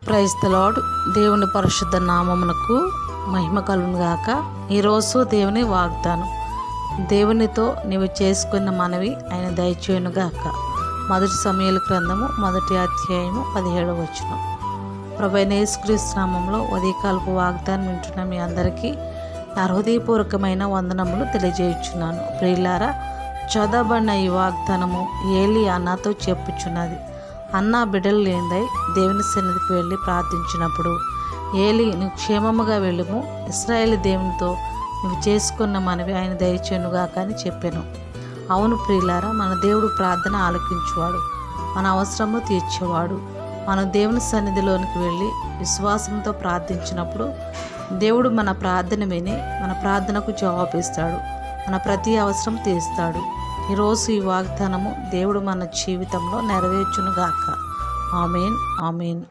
Praise the lord. దేవుని పరిశుద్ధ నామమునకు మహిమ కలుగును గాక. ఈరోజు దేవుని వాగ్దానం, దేవునితో నీవు చేసుకున్న మనవి ఆయన దయచేయును గాక. మొదటి సమూయేలు గ్రంథము 1వ అధ్యాయము 17వ వచనం. ప్రభువైన యేసుక్రీస్తు నామములో ఉదయకాలపు వాగ్దానం వింటున్న మీ అందరికీ నా హృదయపూర్వకమైన వందనములు తెలియజేయుచున్నాను. ప్రియులారా, చదవబడిన ఈ వాగ్దానము ఏలీ అన్నాతో చెప్పుచున్నది. అన్నా బిడ్డలు లేనిదై దేవుని సన్నిధికి వెళ్ళి ప్రార్థించినప్పుడు, ఏలీ నువ్వు క్షేమముగా వెళ్ళుము, ఇశ్రాయేలు దేవునితో నువ్వు చేసుకున్న మనవి ఆయన దయచేయునుగాక అని చెప్పాను. అవును ప్రియులారా, మన దేవుడు ప్రార్థన ఆలకించువాడు, మన అవసరము తీర్చేవాడు. మనం దేవుని సన్నిధిలోనికి వెళ్ళి విశ్వాసంతో ప్రార్థించినప్పుడు దేవుడు మన ప్రార్థన విని మన ప్రార్థనకు జవాబిస్తాడు, మన ప్రతి అవసరం తీరుస్తాడు. ఈరోజు ఈ వాగ్దానము దేవుడు మన జీవితంలో నెరవేర్చునుగాక. ఆమేన్, ఆమేన్.